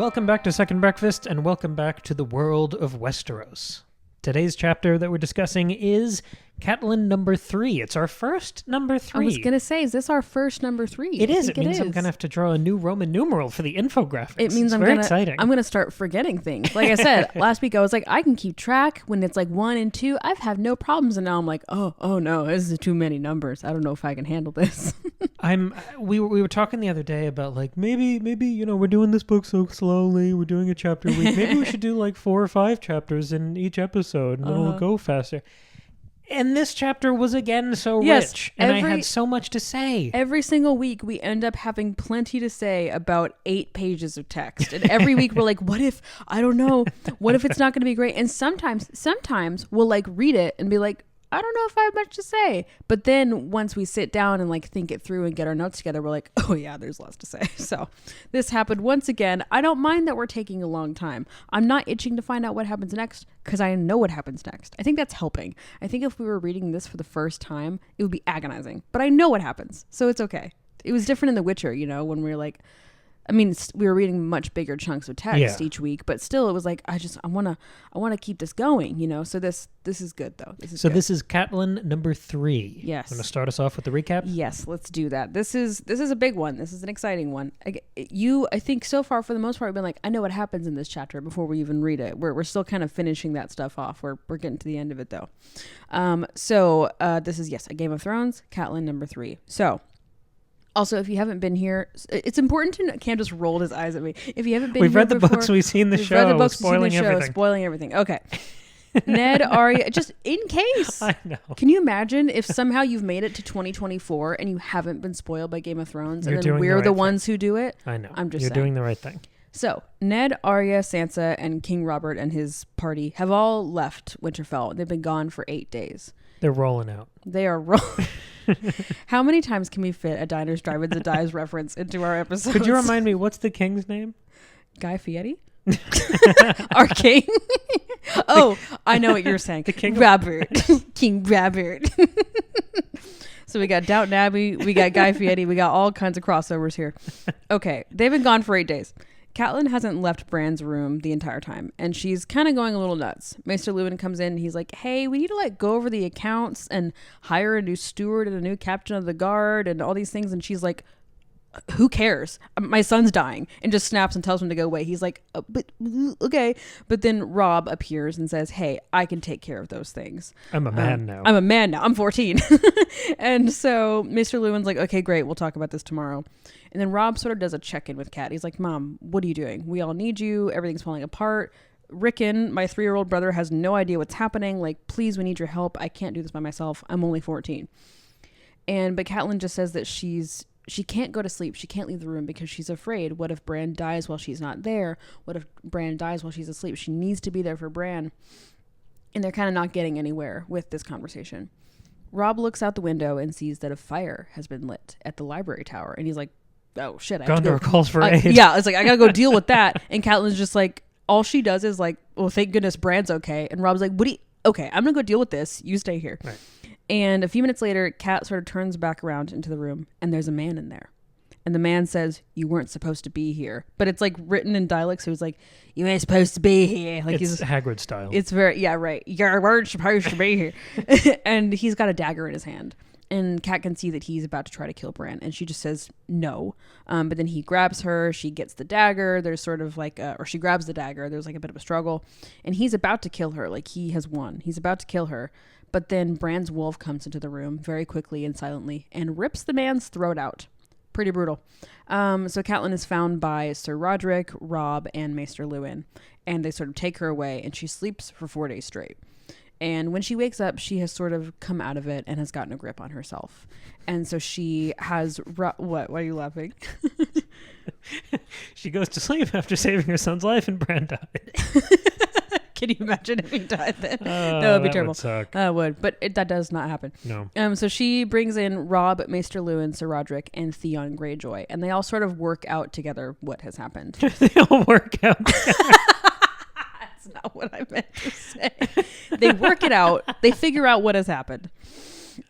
Welcome back to Second Breakfast, and welcome back to the world of Westeros. Today's chapter that we're discussing is Catelyn number 3. It's our first number 3. I was going to say, is this our first number 3? It is. It means I'm going to have to draw a new Roman numeral for the infographics. It means it's very exciting. I'm going to start forgetting things. Like I said, last week I was like, I can keep track when it's like 1 and 2. I've had no problems. And now I'm like, oh no, this is too many numbers. I don't know if I can handle this. We were talking the other day about like maybe we're doing this book so slowly. We're doing a chapter a week. Maybe we should do like 4 or 5 chapters in each episode, and it'll go faster. And this chapter was again so rich, and I had so much to say. Every single week, we end up having plenty to say about 8 pages of text. And every week, we're like, what if, I don't know, what if it's not going to be great? And sometimes we'll like read it and be like, I don't know if I have much to say. But then once we sit down and like think it through and get our notes together, we're like, oh yeah, there's lots to say. So this happened once again. I don't mind that we're taking a long time. I'm not itching to find out what happens next because I know what happens next. I think that's helping. I think if we were reading this for the first time, it would be agonizing. But I know what happens, so it's okay. It was different in The Witcher, when we were like, I mean, we were reading much bigger chunks of text each week, but still, it was like I want to keep this going, So this is good though. This is Catelyn number 3. Yes. Want to start us off with the recap? Yes, let's do that. This is a big one. This is an exciting one. I think so far for the most part, we've been like, I know what happens in this chapter before we even read it. We're still kind of finishing that stuff off. We're getting to the end of it though. This is a Game of Thrones, Catelyn number 3. So. Also, if you haven't been here, it's important to know. Cam just rolled his eyes at me. If you haven't been we've here read the before, books, we've seen the show, read the books, spoiling we've seen the show, everything. Spoiling everything. Okay. Ned, Arya, just in case. I know. Can you imagine if somehow you've made it to 2024 and you haven't been spoiled by Game of Thrones, and then we're the ones who do it? I know. I'm just You're saying. doing the right thing. So, Ned, Arya, Sansa, and King Robert and his party have all left Winterfell. They've been gone for 8 days. They're rolling out. They are rolling. How many times can we fit a Diners, Drive-Ins, and Dives reference into our episodes? Could you remind me, what's the king's name? Guy Fieri? Our king? Oh, I know what you're saying. The king Robert. King Robert. So we got Downton Abbey, we got Guy Fieri, we got all kinds of crossovers here. Okay, they've been gone for 8 days. Catelyn hasn't left Bran's room the entire time, and she's kind of going a little nuts. Maester Lewin comes in, and he's like, hey, we need to go over the accounts and hire a new steward and a new captain of the guard and all these things. And she's like, who cares? My son's dying, and just snaps and tells him to go away. He's like, but okay. But then Robb appears and says, hey, I can take care of those things. I'm a man now. I'm 14. And so Maester Lewin's like, okay, great. We'll talk about this tomorrow. And then Robb sort of does a check-in with Kat. He's like, Mom, what are you doing? We all need you. Everything's falling apart. Rickon, my 3-year-old brother, has no idea what's happening. Like, please, we need your help. I can't do this by myself. I'm only 14. But Catelyn just says that she can't go to sleep. She can't leave the room because she's afraid. What if Bran dies while she's not there? What if Bran dies while she's asleep? She needs to be there for Bran. And they're kind of not getting anywhere with this conversation. Robb looks out the window and sees that a fire has been lit at the library tower. And he's like, oh shit, I have to go. Gondor calls for aid. Yeah, it's like, I gotta go deal with that. And Catelyn's just like, all she does is like, well, thank goodness Bran's okay. And Robb's like, okay, I'm gonna go deal with this. You stay here. Right. And a few minutes later, Kat sort of turns back around into the room, and there's a man in there. And the man says, you weren't supposed to be here. But it's like written in dialect, so it's like, you ain't supposed to be here. Like it's Hagrid style. It's very, yeah, right. You weren't supposed to be here. And he's got a dagger in his hand. And Kat can see that he's about to try to kill Bran. And she just says no. But then he grabs her. She gets the dagger. There's sort of like, or she grabs the dagger. There's like a bit of a struggle. And he's about to kill her. Like he has won. He's about to kill her. But then Bran's wolf comes into the room very quickly and silently and rips the man's throat out. Pretty brutal. So Catelyn is found by Sir Roderick, Robb, and Maester Lewin. And they sort of take her away. And she sleeps for 4 days straight. And when she wakes up, she has sort of come out of it and has gotten a grip on herself. And so she has... What? Why are you laughing? She goes to sleep after saving her son's life and Bran died. Can you imagine if he died then? That would be terrible. Would suck. Would. But that does not happen. No. So she brings in Robb, Maester Lewin, Sir Roderick, and Theon Greyjoy. And they all sort of work out together what has happened. They all work out together. That's not what I meant to say. They work it out. They figure out what has happened.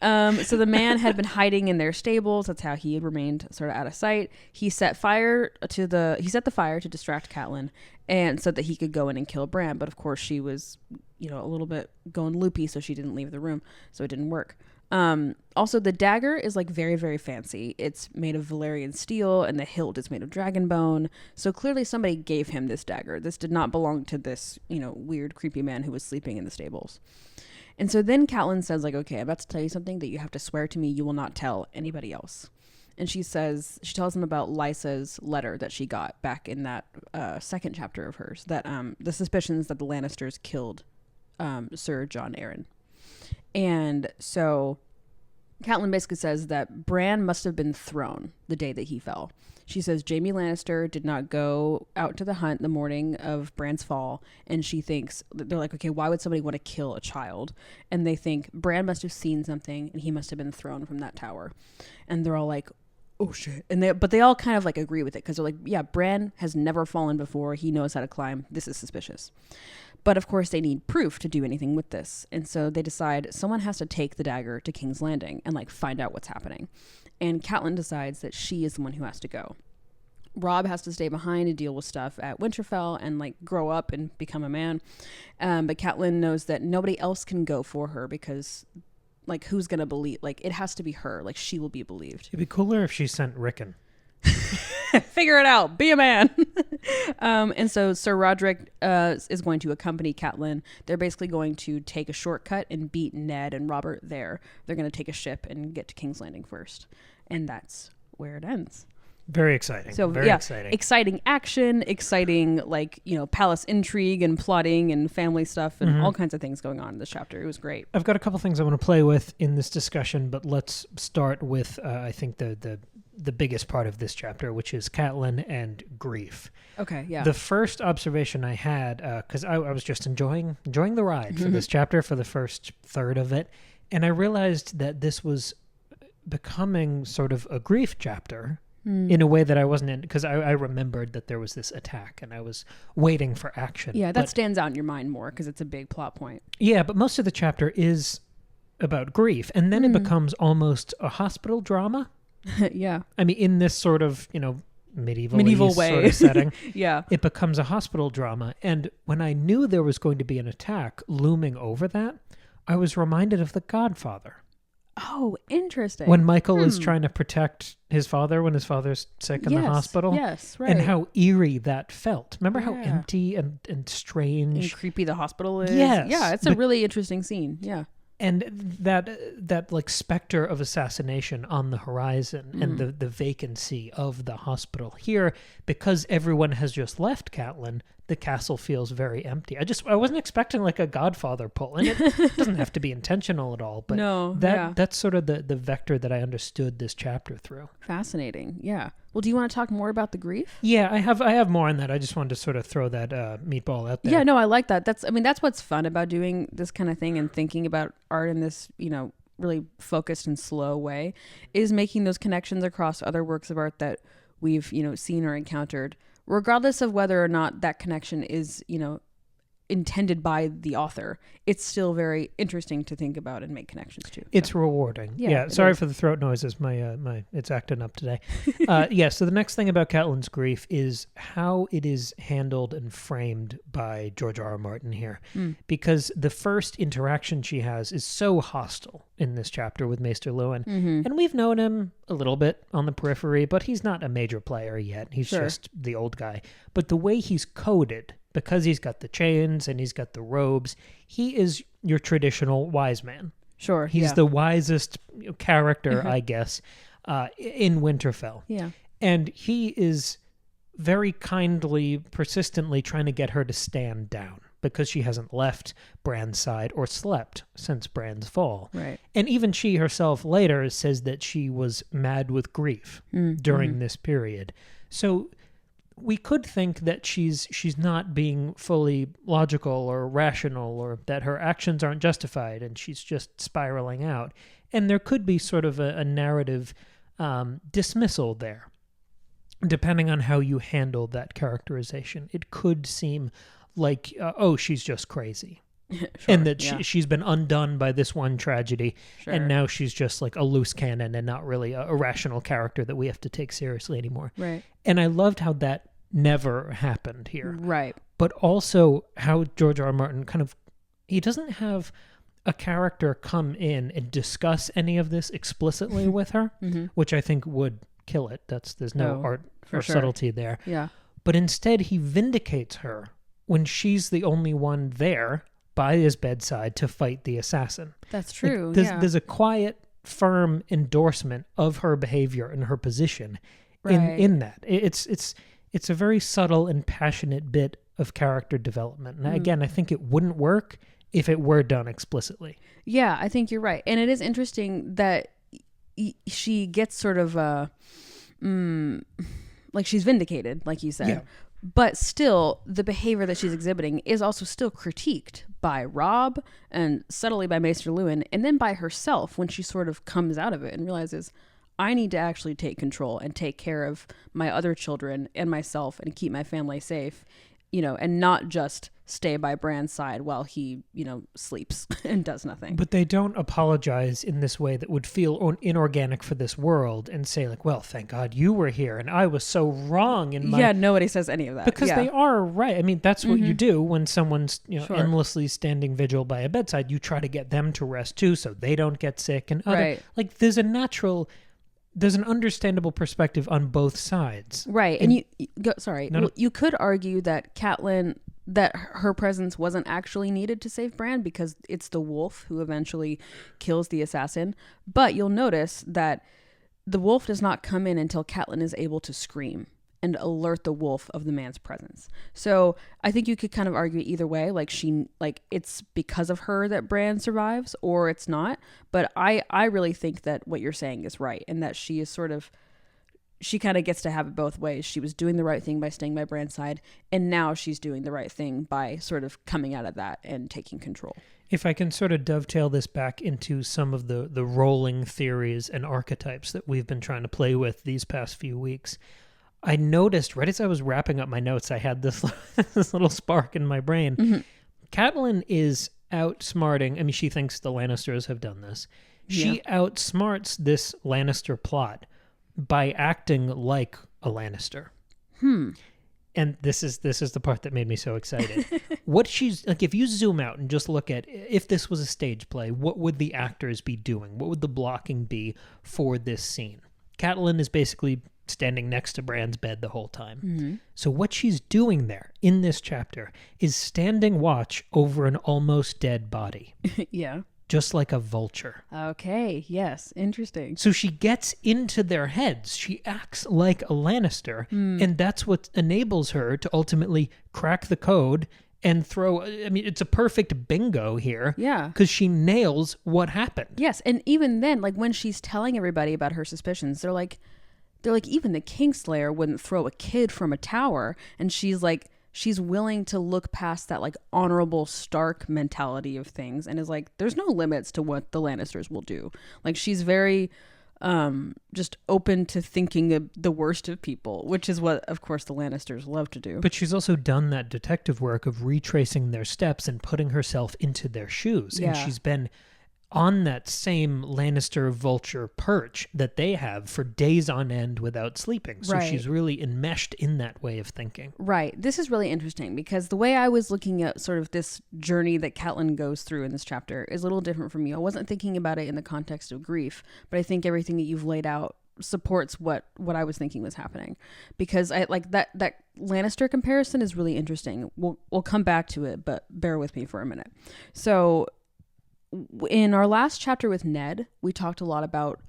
So the man had been hiding in their stables. That's how he had remained sort of out of sight. He set the fire to distract Catelyn and said that he could go in and kill Bran. But of course she was, a little bit going loopy, so she didn't leave the room. So it didn't work. Also the dagger is like very, very fancy. It's made of Valyrian steel and the hilt is made of dragon bone. So clearly somebody gave him this dagger. This did not belong to this, weird, creepy man who was sleeping in the stables. And so then Catelyn says, like, okay, I'm about to tell you something that you have to swear to me you will not tell anybody else. And she tells him about Lysa's letter that she got back in that second chapter of hers, that the suspicions that the Lannisters killed Sir Jon Arryn. And so Catelyn basically says that Bran must have been thrown the day that he fell. She says Jaime Lannister did not go out to the hunt the morning of Bran's fall. And she thinks, they're like, okay, why would somebody want to kill a child? And they think Bran must have seen something and he must have been thrown from that tower. And they're all like, oh shit. But they all kind of like agree with it because they're like, yeah, Bran has never fallen before. He knows how to climb. This is suspicious. But of course they need proof to do anything with this. And so they decide someone has to take the dagger to King's Landing and like find out what's happening. And Catelyn decides that she is the one who has to go. Robb has to stay behind to deal with stuff at Winterfell and like grow up and become a man. But Catelyn knows that nobody else can go for her because like who's going to believe? Like it has to be her. Like she will be believed. It'd be cooler if she sent Rickon. Figure it out. Be a man. And so Sir Roderick is going to accompany Catelyn. They're basically going to take a shortcut and beat Ned and Robert there. They're going to take a ship and get to King's Landing first. And that's where it ends. Very exciting. So very exciting. Exciting action, exciting palace intrigue and plotting and family stuff and all kinds of things going on in this chapter. It was great. I've got a couple things I want to play with in this discussion, but let's start with I think the biggest part of this chapter, which is Catelyn and grief. Okay, yeah. The first observation I had, because I was just enjoying the ride for this chapter for the first third of it, and I realized that this was becoming sort of a grief chapter in a way that I wasn't in, because I remembered that there was this attack and I was waiting for action. Yeah, that stands out in your mind more because it's a big plot point. Yeah, but most of the chapter is about grief, and then it becomes almost a hospital drama. Yeah. I mean, in this sort of, medieval way sort of setting, yeah, it becomes a hospital drama. And when I knew there was going to be an attack looming over that, I was reminded of The Godfather. Oh, interesting. When Michael is trying to protect his father when his father's sick in the hospital. Yes, right. And how eerie that felt. Remember how empty and strange and creepy the hospital is? Yes. Yeah, it's a really interesting scene. Yeah. And that like specter of assassination on the horizon and the vacancy of the hospital. Here, because everyone has just left Catelyn, the castle feels very empty. I wasn't expecting like a Godfather pull, and it doesn't have to be intentional at all, but that's sort of the vector that I understood this chapter through. Fascinating. Yeah. Well, do you want to talk more about the grief? Yeah, I have more on that. I just wanted to sort of throw that meatball out there. Yeah, no, I like that. That's what's fun about doing this kind of thing and thinking about art in this, really focused and slow way, is making those connections across other works of art that we've, seen or encountered, regardless of whether or not that connection is, intended by the author. It's still very interesting to think about and make connections to. It's rewarding. Yeah. Sorry for the throat noises. My it's acting up today. So the next thing about Catelyn's grief is how it is handled and framed by George R.R. Martin here, because the first interaction she has is so hostile in this chapter with Maester Luwin, and we've known him a little bit on the periphery, but he's not a major player yet. He's just the old guy. But the way he's coded, because he's got the chains and he's got the robes, he is your traditional wise man. Sure. He's the wisest character, I guess, in Winterfell. Yeah. And he is very kindly, persistently trying to get her to stand down because she hasn't left Bran's side or slept since Bran's fall. Right. And even she herself later says that she was mad with grief during this period. So we could think that she's not being fully logical or rational, or that her actions aren't justified and she's just spiraling out. And there could be sort of a narrative dismissal there, depending on how you handle that characterization. It could seem like, she's just crazy. and that she's been undone by this one tragedy, and now she's just like a loose cannon and not really a rational character that we have to take seriously anymore. Right. And I loved how that never happened here. Right. But also how George R. R. Martin he doesn't have a character come in and discuss any of this explicitly with her, which I think would kill it. There's no art or subtlety there. Yeah. But instead he vindicates her when she's the only one there by his bedside to fight the assassin. That's true. There's a quiet, firm endorsement of her behavior and her position in that. It's a very subtle and passionate bit of character development. And again, I think it wouldn't work if it were done explicitly. Yeah, I think you're right. And it is interesting that she gets sort of like she's vindicated, like you said. Yeah. But still, the behavior that she's exhibiting is also still critiqued by Robb and subtly by Maester Luwin, and then by herself when she sort of comes out of it and realizes, I need to actually take control and take care of my other children and myself and keep my family safe, and not just stay by Bran's side while he, sleeps and does nothing. But they don't apologize in this way that would feel inorganic for this world and say like, well, thank God you were here and I was so wrong in my... Yeah, nobody says any of that. Because they are right. I mean, that's what you do when someone's endlessly standing vigil by a bedside. You try to get them to rest too so they don't get sick. And like there's an understandable perspective on both sides. Right. And you could argue that Catelyn, that her presence wasn't actually needed to save Bran because it's the wolf who eventually kills the assassin. But you'll notice that the wolf does not come in until Catelyn is able to scream and alert the wolf of the man's presence. So I think you could kind of argue either way, like it's because of her that Bran survives or it's not. But I really think that what you're saying is right, and that she is she kind of gets to have it both ways. She was doing the right thing by staying by Bran's side, and now she's doing the right thing by sort of coming out of that and taking control. If I can sort of dovetail this back into some of the rolling theories and archetypes that we've been trying to play with these past few weeks, I noticed right as I was wrapping up my notes, I had this little spark in my brain. Mm-hmm. Catelyn is outsmarting. I mean, she thinks the Lannisters have done this. She outsmarts this Lannister plot by acting like a Lannister. And this is the part that made me so excited. What she's like, if you zoom out and just look at if this was a stage play, what would the actors be doing? What would the blocking be for this scene? Catelyn is basically standing next to Bran's bed the whole time. Mm-hmm. So what she's doing there in this chapter is standing watch over an almost dead body. Yeah. Just like a vulture. Okay, yes, interesting. So she gets into their heads. She acts like a Lannister, and that's what enables her to ultimately crack the code and throw... I mean, it's a perfect bingo here. Yeah. Because she nails what happened. Yes, and even then, like when she's telling everybody about her suspicions, they're like, even the Kingslayer wouldn't throw a kid from a tower, and she's like... She's willing to look past that like honorable Stark mentality of things and is like, there's no limits to what the Lannisters will do. Like she's very just open to thinking the worst of people, which is what, of course, the Lannisters love to do. But she's also done that detective work of retracing their steps and putting herself into their shoes. Yeah. And she's been on that same Lannister vulture perch that they have for days on end without sleeping. So she's really enmeshed in that way of thinking. Right. This is really interesting because the way I was looking at sort of this journey that Catelyn goes through in this chapter is a little different from you. I wasn't thinking about it in the context of grief, but I think everything that you've laid out supports what I was thinking was happening, because I like that Lannister comparison is really interesting. We'll come back to it, but bear with me for a minute. So in our last chapter with Ned, we talked a lot about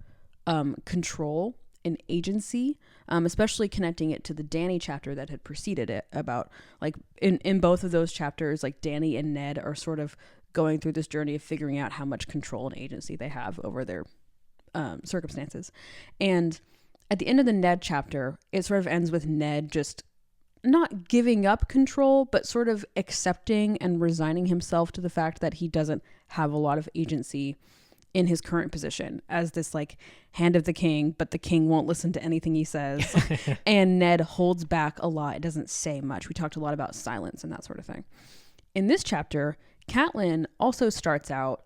control and agency, especially connecting it to the Dany chapter that had preceded it, about like in both of those chapters, like Dany and Ned are sort of going through this journey of figuring out how much control and agency they have over their circumstances. And at the end of the Ned chapter, it sort of ends with Ned just not giving up control, but sort of accepting and resigning himself to the fact that he doesn't have a lot of agency in his current position as this like hand of the king, but the king won't listen to anything he says. And Ned holds back a lot. It doesn't say much. We talked a lot about silence and that sort of thing. In this chapter, Catelyn also starts out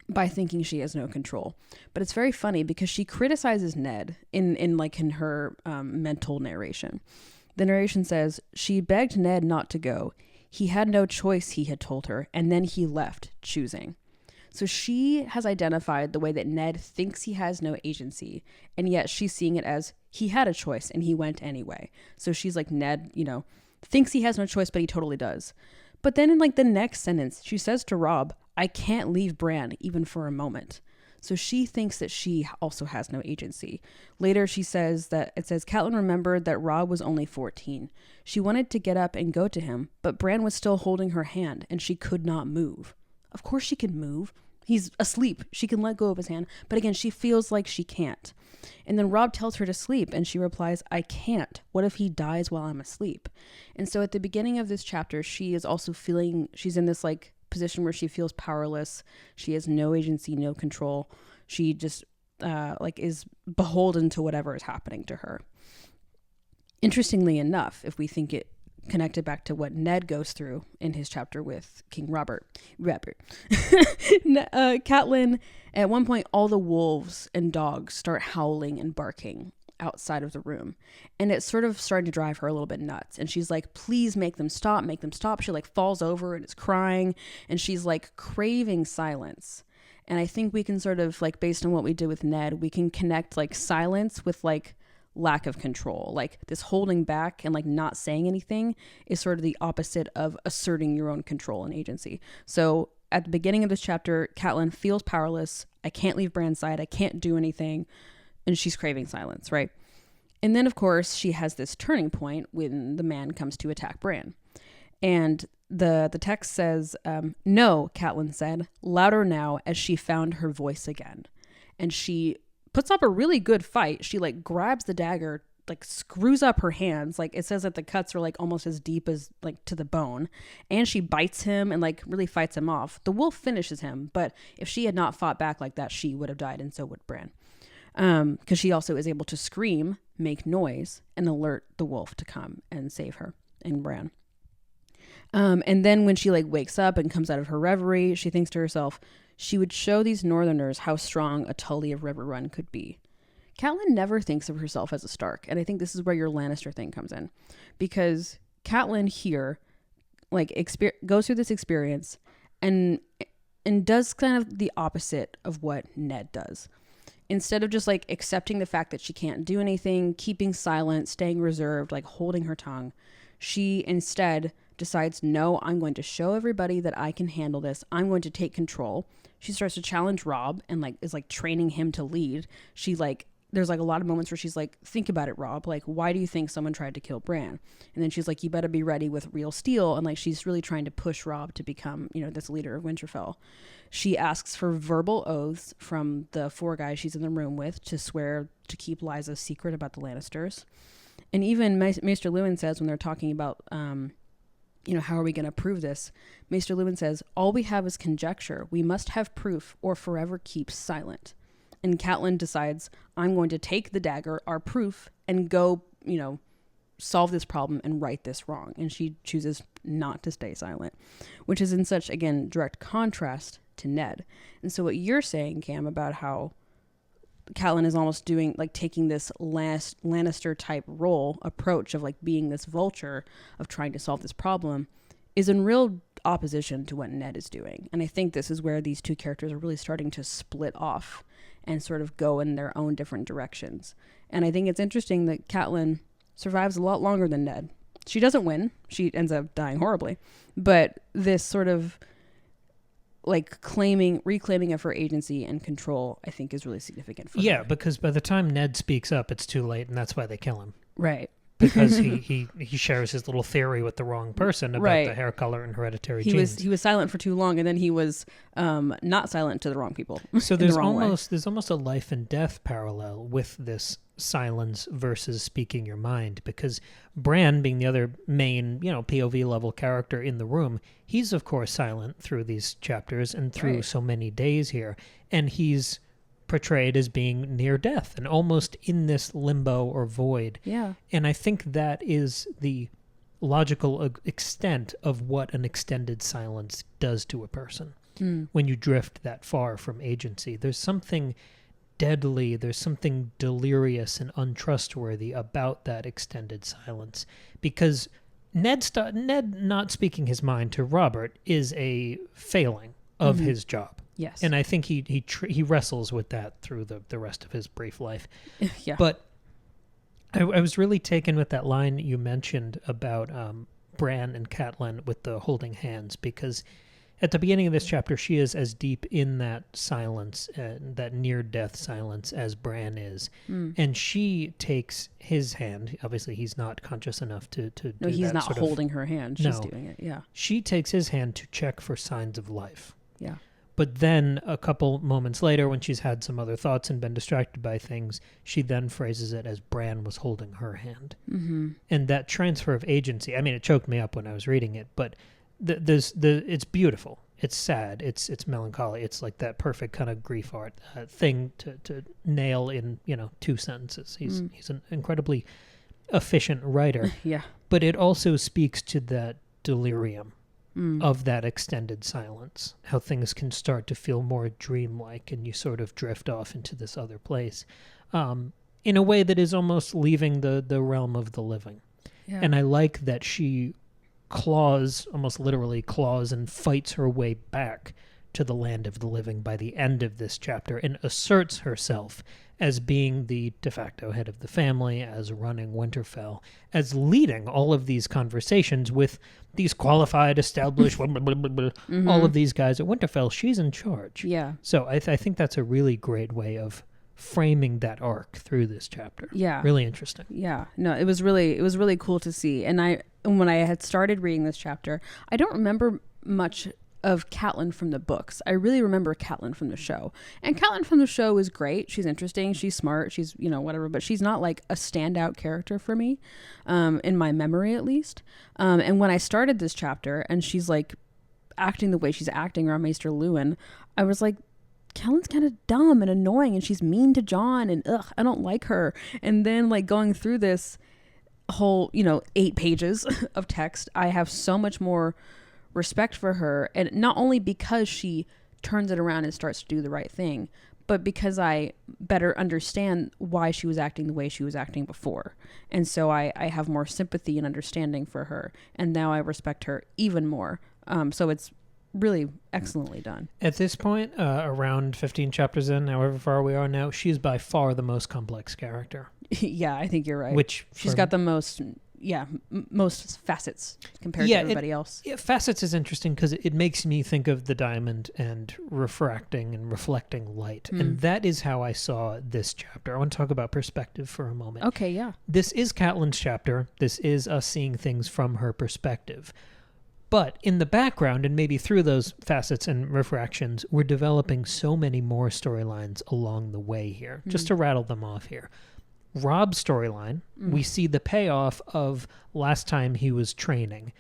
by thinking she has no control. But it's very funny because she criticizes Ned in her mental narration. The narration says, she begged Ned not to go. He had no choice, he had told her, and then he left, choosing. So she has identified the way that Ned thinks he has no agency, and yet she's seeing it as he had a choice and he went anyway. So she's like, Ned, thinks he has no choice, but he totally does. But then in the next sentence, she says to Robb, I can't leave Bran even for a moment. So she thinks that she also has no agency. Later she says Catelyn remembered that Robb was only 14. She wanted to get up and go to him, but Bran was still holding her hand and she could not move. Of course she can move. He's asleep. She can let go of his hand. But again, she feels like she can't. And then Robb tells her to sleep and she replies, I can't. What if he dies while I'm asleep? And so at the beginning of this chapter, she is also feeling, she's in this position where she feels powerless. She has no agency, no control. She just is beholden to whatever is happening to her. Interestingly enough, if we think it connected back to what Ned goes through in his chapter with King Robert. Catelyn, at one point, all the wolves and dogs start howling and barking outside of the room. And it's sort of starting to drive her a little bit nuts. And she's like, please make them stop, make them stop. She falls over and is crying. And she's craving silence. And I think we can sort of based on what we did with Ned, we can connect silence with lack of control. This holding back and not saying anything is sort of the opposite of asserting your own control and agency. So at the beginning of this chapter, Catelyn feels powerless. I can't leave Bran's side. I can't do anything. And she's craving silence, right? And then, of course, she has this turning point when the man comes to attack Bran. And the text says, no, Catelyn said, louder now as she found her voice again. And she puts up a really good fight. She grabs the dagger, screws up her hands. It says that the cuts are almost as deep as to the bone. And she bites him and really fights him off. The wolf finishes him, but if she had not fought back like that, she would have died, and so would Bran. Because she also is able to scream, make noise, and alert the wolf to come and save her and Bran. And then when she wakes up and comes out of her reverie, she thinks to herself, she would show these Northerners how strong a Tully of Riverrun could be. Catelyn never thinks of herself as a Stark, and I think this is where your Lannister thing comes in, because Catelyn here goes through this experience and does kind of the opposite of what Ned does. Instead of just accepting the fact that she can't do anything, keeping silent, staying reserved, holding her tongue, she instead decides, no, I'm going to show everybody that I can handle this. I'm going to take control. She starts to challenge Robb and is training him to lead. She there's a lot of moments where she's think about it, Robb. Why do you think someone tried to kill Bran? And then she's you better be ready with real steel. And she's really trying to push Robb to become, this leader of Winterfell. She asks for verbal oaths from the 4 guys she's in the room with to swear to keep Lysa's secret about the Lannisters. And even Maester Luwin says, when they're talking about, how are we going to prove this? Maester Luwin says, all we have is conjecture. We must have proof or forever keep silent. And Catelyn decides, I'm going to take the dagger, our proof, and go, solve this problem and right this wrong. And she chooses not to stay silent, which is in such, again, direct contrast to Ned. And so what you're saying, Cam, about how Catelyn is almost doing, taking this Lannister type role approach of being this vulture of trying to solve this problem is in real opposition to what Ned is doing. And I think this is where these two characters are really starting to split off and sort of go in their own different directions. And I think it's interesting that Catelyn survives a lot longer than Ned. She doesn't win. She ends up dying horribly. But this sort of reclaiming of her agency and control, I think is really significant for her. Yeah, because by the time Ned speaks up, it's too late, and that's why they kill him. Right. Because he shares his little theory with the wrong person about the hair color and hereditary genes. He was silent for too long, and then he was not silent to the wrong people. So there's almost a life and death parallel with this silence versus speaking your mind, because Bran, being the other main POV level character in the room, he's of course silent through these chapters and through so many days here, and he's portrayed as being near death and almost in this limbo or void. Yeah. And I think that is the logical extent of what an extended silence does to a person when you drift that far from agency. There's something deadly, there's something delirious and untrustworthy about that extended silence, because Ned not speaking his mind to Robert is a failing of his job. Yes. And I think he wrestles with that through the rest of his brief life. Yeah. But I was really taken with that line you mentioned about Bran and Catelyn with the holding hands, because at the beginning of this chapter, she is as deep in that silence, that near-death silence, as Bran is. And she takes his hand. Obviously, he's not conscious enough to do that. No, he's not holding her hand. She's doing it, yeah. She takes his hand to check for signs of life. Yeah. But then a couple moments later, when she's had some other thoughts and been distracted by things, she then phrases it as Bran was holding her hand. And that transfer of agency, I mean, it choked me up when I was reading it, but it's beautiful. It's sad. It's melancholy. It's like that perfect kind of grief art thing to nail in 2 sentences. He's an incredibly efficient writer. Yeah. But it also speaks to that delirium of that extended silence, how things can start to feel more dreamlike and you sort of drift off into this other place in a way that is almost leaving the realm of the living. Yeah. And I like that she almost literally claws and fights her way back to the land of the living by the end of this chapter, and asserts herself as being the de facto head of the family, as running Winterfell, as leading all of these conversations with these qualified, established, all of these guys at Winterfell. She's in charge. Yeah. So I think that's a really great way of framing that arc through this chapter. Yeah. Really interesting. Yeah. No, it was really cool to see. And when I had started reading this chapter, I don't remember much of Catelyn from the books. I really remember Catelyn from the show. And Catelyn from the show is great. She's interesting. She's smart. She's, whatever. But she's not like a standout character for me, in my memory at least. And when I started this chapter and she's like acting the way she's acting around Maester Luwin, I was like, Catelyn's kind of dumb and annoying and she's mean to Jon and I don't like her. And then like going through this whole, 8 pages of text, I have so much more respect for her, and not only because she turns it around and starts to do the right thing, but because I better understand why she was acting the way she was acting before. And so I have more sympathy and understanding for her, and now I respect her even more. So it's really excellently done. At this point, around 15 chapters in, however far we are now, she's by far the most complex character. Yeah, I think you're right. Which she's got the most most facets compared to everybody else. Yeah, facets is interesting because it makes me think of the diamond and refracting and reflecting light. And that is how I saw this chapter. I want to talk about perspective for a moment. Okay, yeah. This is Catelyn's chapter. This is us seeing things from her perspective. But in the background, and maybe through those facets and refractions, we're developing so many more storylines along the way here. Just to rattle them off here. Rob's storyline, we see the payoff of last time he was training.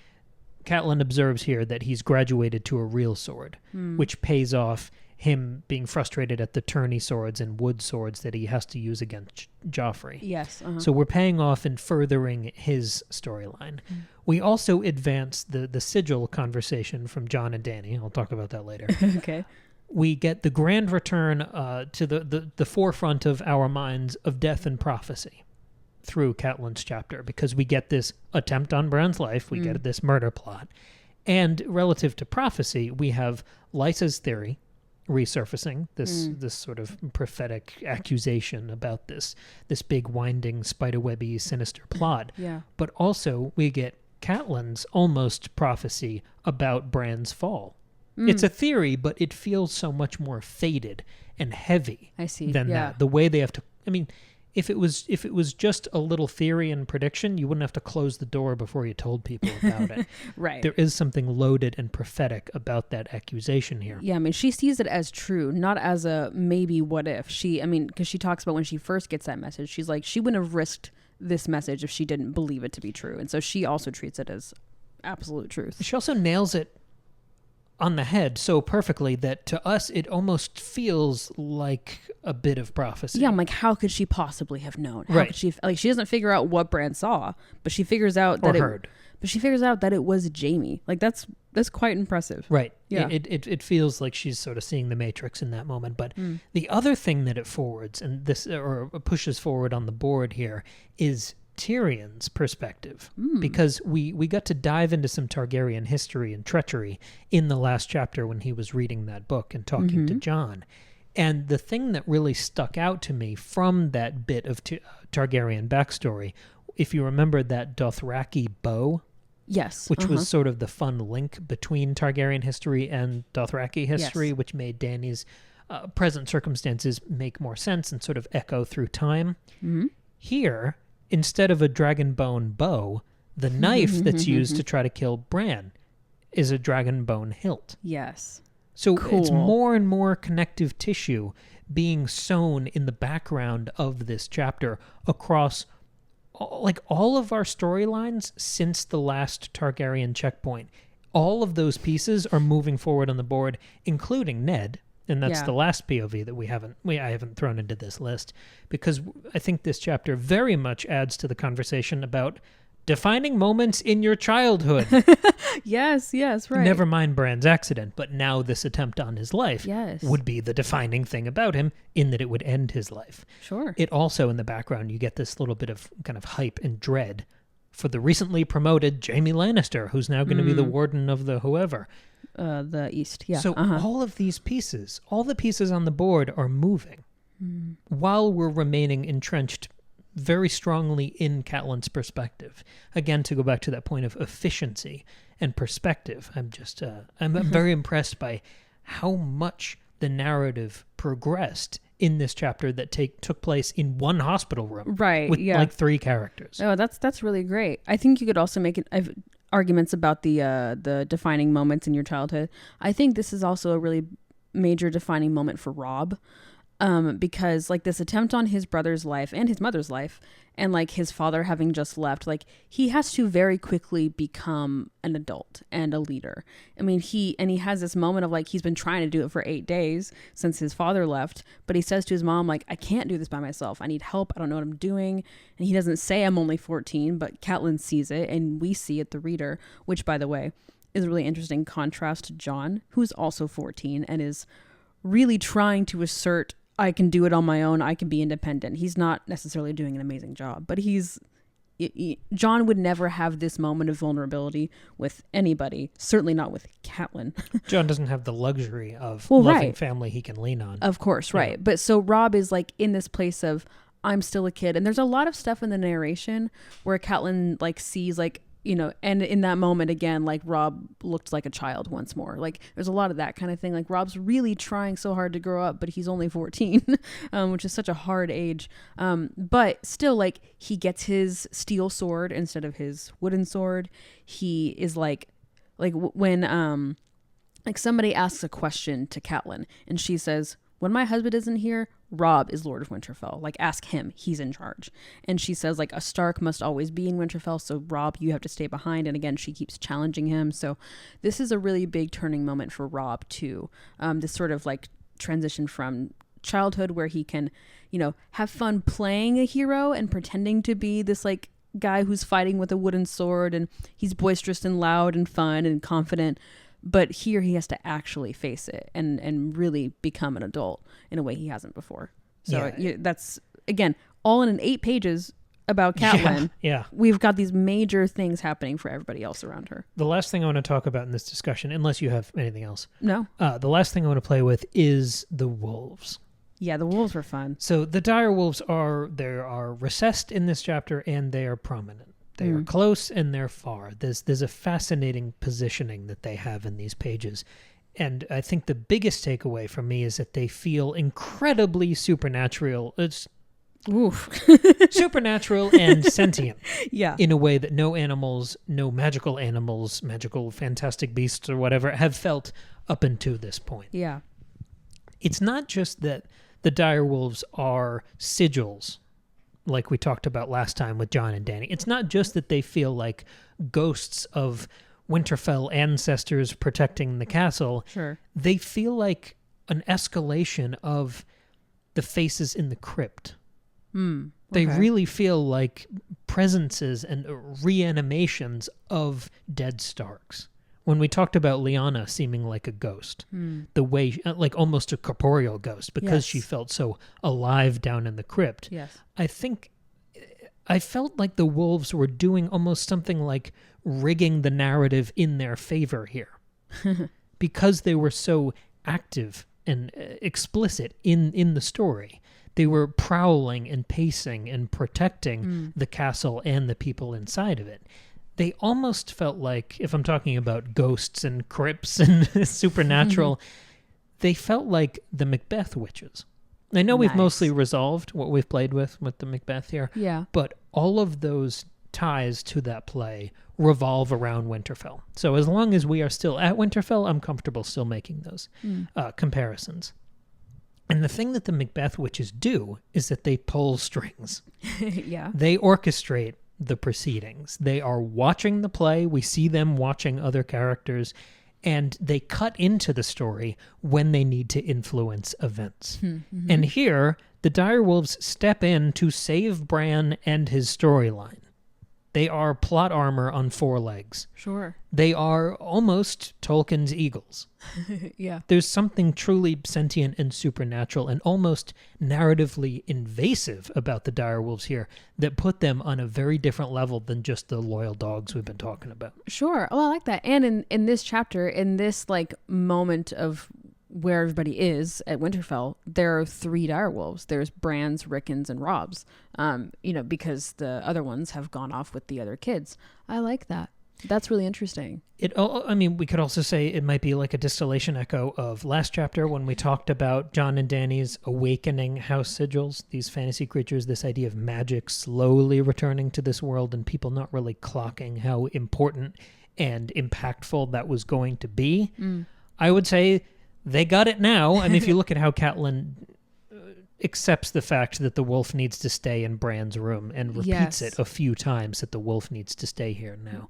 Catelyn observes here that he's graduated to a real sword, which pays off him being frustrated at the tourney swords and wood swords that he has to use against Joffrey. Yes. Uh-huh. So we're paying off and furthering his storyline. We also advance the sigil conversation from Jon and Dany. I'll talk about that later. Okay. We get the grand return to the forefront of our minds of death and prophecy through Catelyn's chapter, because we get this attempt on Bran's life, we get this murder plot. And relative to prophecy, we have Lysa's theory resurfacing, this sort of prophetic accusation about this big winding spiderwebby sinister plot. Yeah. But also we get Catelyn's almost prophecy about Bran's fall. It's a theory, but it feels so much more faded and heavy than that. The way they have to, I mean, if it was just a little theory and prediction, you wouldn't have to close the door before you told people about it. Right. There is something loaded and prophetic about that accusation here. Yeah, I mean, she sees it as true, not as a maybe what if. Because she talks about when she first gets that message, she's like, she wouldn't have risked this message if she didn't believe it to be true. And so she also treats it as absolute truth. She also nails it on the head so perfectly that to us it almost feels like a bit of prophecy. Yeah, I'm like, how could she possibly have known? How Right. could she she doesn't figure out what Bran saw, but she figures out that heard. But she figures out that it was Jaime. Like that's quite impressive. Right. Yeah. It feels like she's sort of seeing the Matrix in that moment. But the other thing that it forwards, and this or pushes forward on the board here, is Tyrion's perspective, because we got to dive into some Targaryen history and treachery in the last chapter when he was reading that book and talking to Jon. And the thing that really stuck out to me from that bit of Targaryen backstory, if you remember that Dothraki bow, yes, which was sort of the fun link between Targaryen history and Dothraki history, Yes. which made Dany's present circumstances make more sense and sort of echo through time. Here, instead of a dragonbone bow, the knife that's used to try to kill Bran is a dragonbone hilt. Yes. So Cool. it's more and more connective tissue being sewn in the background of this chapter across all of our storylines since the last Targaryen checkpoint. All of those pieces are moving forward on the board, including Ned. And that's Yeah. the last POV that I haven't thrown into this list, because I think this chapter very much adds to the conversation about defining moments in your childhood. Yes, right. Never mind Bran's accident, but now this attempt on his life Yes. would be the defining thing about him, in that it would end his life. Sure. It also, in the background, you get this little bit of kind of hype and dread for the recently promoted Jaime Lannister, who's now going to be the warden of the whoever. The East, yeah. So all of these pieces, all the pieces on the board are moving while we're remaining entrenched very strongly in Catelyn's perspective. Again, to go back to that point of efficiency and perspective, I'm very impressed by how much the narrative progressed in this chapter that took place in one hospital room, Right, with yeah. like 3 characters. Oh, that's really great. I think you could also make arguments about the defining moments in your childhood. I think this is also a really major defining moment for Robb, because like this attempt on his brother's life and his mother's life, and like his father having just left, like he has to very quickly become an adult and a leader. I mean, he has this moment of like he's been trying to do it for 8 days since his father left, but he says to his mom like, I can't do this by myself. I need help. I don't know what I'm doing. And he doesn't say I'm only 14, but Catelyn sees it, and we see it, the reader, which by the way is a really interesting contrast to Jon, who's also 14 and is really trying to assert, I can do it on my own. I can be independent. He's not necessarily doing an amazing job, but Jon would never have this moment of vulnerability with anybody, certainly not with Catelyn. Jon doesn't have the luxury of Well, loving right. family he can lean on. Of course, right. But so Robb is like in this place of, I'm still a kid. And there's a lot of stuff in the narration where Catelyn like sees like, you know, and in that moment again, like Robb looked like a child once more. Like there's a lot of that kind of thing. Like Robb's really trying so hard to grow up, but he's only 14, which is such a hard age. But still, like he gets his steel sword instead of his wooden sword. He is like when like somebody asks a question to Catelyn and she says, when my husband isn't here, Robb is Lord of Winterfell. Like, ask him. He's in charge. And she says, like, a Stark must always be in Winterfell, so Robb, you have to stay behind. And again, she keeps challenging him. So this is a really big turning moment for Robb, too. This sort of, like, transition from childhood where he can, you know, have fun playing a hero and pretending to be this, like, guy who's fighting with a wooden sword, and he's boisterous and loud and fun and confident. But here he has to actually face it and really become an adult in a way he hasn't before. So that's, again, all in 8 pages about Catelyn. Yeah. We've got these major things happening for everybody else around her. The last thing I want to talk about in this discussion, unless you have anything else. No. The last thing I want to play with is the wolves. Yeah, the wolves were fun. So the Direwolves are recessed in this chapter, and they are prominent. They are close and they're far. There's a fascinating positioning that they have in these pages. And I think the biggest takeaway from me is that they feel incredibly supernatural. It's supernatural and sentient. Yeah. In a way that no magical animals, magical fantastic beasts or whatever have felt up until this point. Yeah. It's not just that the Direwolves are sigils, like we talked about last time with Jon and Dany. It's not just that they feel like ghosts of Winterfell ancestors protecting the castle, Sure. they feel like an escalation of the faces in the crypt. They really feel like presences and reanimations of dead Starks. When we talked about Lyanna seeming like a ghost, the way, like almost a corporeal ghost, because she felt so alive down in the crypt. Yes. I felt like the wolves were doing almost something like rigging the narrative in their favor here. Because they were so active and explicit in the story. They were prowling and pacing and protecting the castle and the people inside of it. They almost felt like, if I'm talking about ghosts and crypts and supernatural, they felt like the Macbeth witches. I know we've mostly resolved what we've played with the Macbeth here. Yeah. But all of those ties to that play revolve around Winterfell. So as long as we are still at Winterfell, I'm comfortable still making those comparisons. And the thing that the Macbeth witches do is that they pull strings. Yeah. They orchestrate the proceedings. They are watching the play. We see them watching other characters, and they cut into the story when they need to influence events. And here, the Direwolves step in to save Bran and his storyline. They are plot armor on 4 legs. Sure. They are almost Tolkien's eagles. Yeah. There's something truly sentient and supernatural and almost narratively invasive about the Direwolves here that put them on a very different level than just the loyal dogs we've been talking about. Sure. Oh, I like that. And in this chapter, in this like moment of where everybody is at Winterfell, there are 3 direwolves. There's Bran's, Rickon's, and Robb's. Because the other ones have gone off with the other kids. I like that. That's really interesting. We could also say it might be like a distillation echo of last chapter when we talked about Jon and Dany's awakening house sigils, these fantasy creatures, this idea of magic slowly returning to this world and people not really clocking how important and impactful that was going to be. I would say they got it now. I mean, if you look at how Catelyn accepts the fact that the wolf needs to stay in Bran's room and repeats it a few times that the wolf needs to stay here now.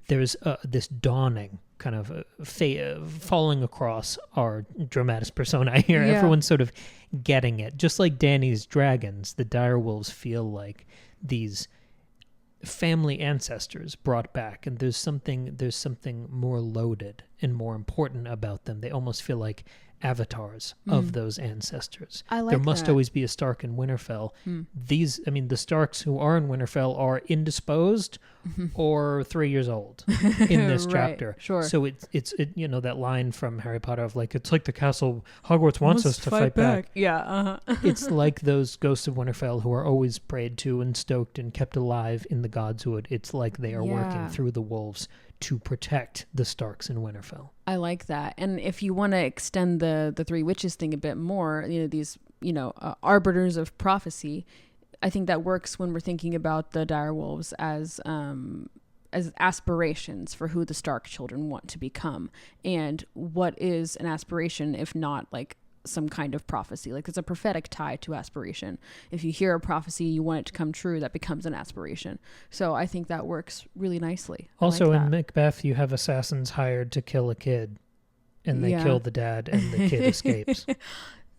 There's this dawning kind of falling across our dramatis personae here. Yeah. Everyone's sort of getting it. Just like Dany's dragons, the direwolves feel like these family ancestors brought back, and there's something more loaded and more important about them. They almost feel like avatars of those ancestors. I like there must that. always be a Stark in Winterfell. The Starks who are in Winterfell are indisposed or 3 years old in this chapter. Sure. So it's that line from Harry Potter of like, it's like the castle Hogwarts wants us to fight back. Yeah. It's like those ghosts of Winterfell who are always prayed to and stoked and kept alive in the Godswood. It's like they are working through the wolves to protect the Starks in Winterfell. I like that. And if you want to extend the 3 witches thing a bit more, these, arbiters of prophecy, I think that works when we're thinking about the direwolves as aspirations for who the Stark children want to become. And what is an aspiration if not like some kind of prophecy? Like there's a prophetic tie to aspiration. If you hear a prophecy, you want it to come true, that becomes an aspiration. So I think that works really nicely. Also in Macbeth, you have assassins hired to kill a kid, and they kill the dad, and the kid escapes.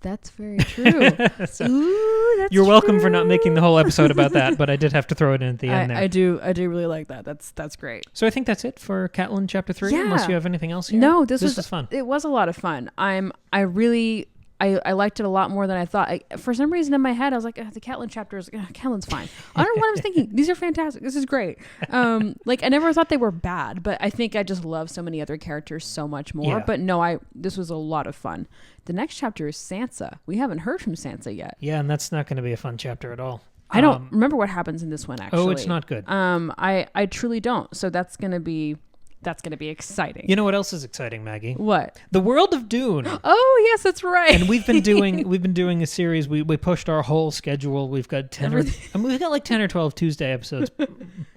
That's very true. So, ooh, that's you're welcome true. for not making the whole episode about that, but I did have to throw it in at the end there. I do really like that. That's great. So I think that's it for Catelyn chapter 3, unless you have anything else here. No, this was fun. It was a lot of fun. I liked it a lot more than I thought. For some reason in my head, I was like, the Catelyn chapters, Catelyn's fine. I don't know what I was thinking. These are fantastic. This is great. I never thought they were bad, but I think I just love so many other characters so much more. Yeah. But no, this was a lot of fun. The next chapter is Sansa. We haven't heard from Sansa yet. Yeah, and that's not going to be a fun chapter at all. I don't remember what happens in this one, actually. Oh, it's not good. I truly don't. So that's going to be exciting. You know what else is exciting, Maggie? What? The world of Dune. Oh, yes, that's right. And we've been doing a series. We pushed our whole schedule. We've got we've got like 10 or 12 Tuesday episodes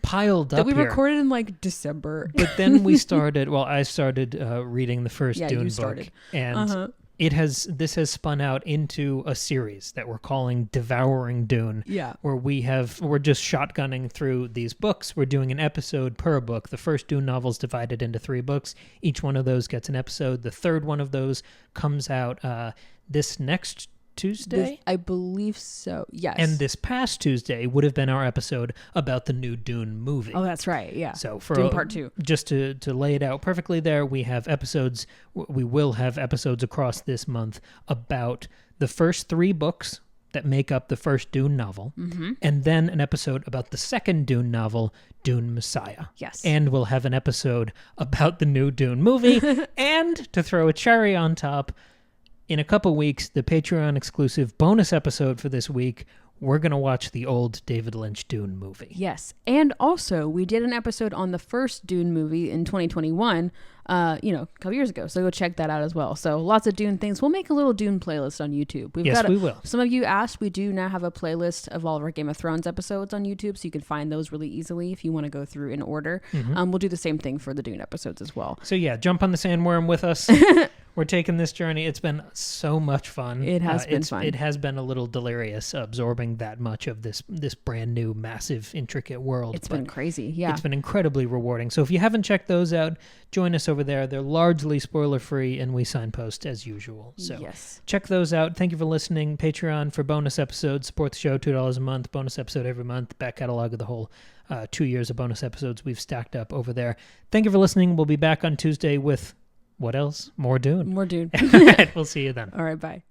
piled up that we here. recorded in like December. But then we started. Well, I started reading the first Dune book, and this has spun out into a series that we're calling Devouring Dune. Yeah. Where we're just shotgunning through these books. We're doing an episode per book. The first Dune novel is divided into 3 books. Each one of those gets an episode. The third one of those comes out this next Tuesday? I believe so, yes. And this past Tuesday would have been our episode about the new Dune movie. Oh, that's right, yeah. So for Dune Part 2. Just to lay it out perfectly there, we will have episodes across this month about the first 3 books that make up the first Dune novel, and then an episode about the second Dune novel, Dune Messiah. Yes. And we'll have an episode about the new Dune movie, and to throw a cherry on top, in a couple weeks, the Patreon exclusive bonus episode for this week, we're going to watch the old David Lynch Dune movie. Yes. And also, we did an episode on the first Dune movie in 2021, a couple years ago. So go check that out as well. So lots of Dune things. We'll make a little Dune playlist on YouTube. We will. Some of you asked, we do now have a playlist of all of our Game of Thrones episodes on YouTube, so you can find those really easily if you want to go through in order. We'll do the same thing for the Dune episodes as well. So yeah, jump on the sandworm with us. We're taking this journey. It's been so much fun. It has been fun. It has been a little delirious absorbing that much of this brand new, massive, intricate world. It's been crazy, yeah. It's been incredibly rewarding. So if you haven't checked those out, join us over there. They're largely spoiler-free, and we signpost as usual. So yes. Check those out. Thank you for listening. Patreon for bonus episodes. Support the show, $2 a month. Bonus episode every month. Back catalog of the whole 2 years of bonus episodes we've stacked up over there. Thank you for listening. We'll be back on Tuesday with... what else? More Dune. More Dune. All right, we'll see you then. All right, bye.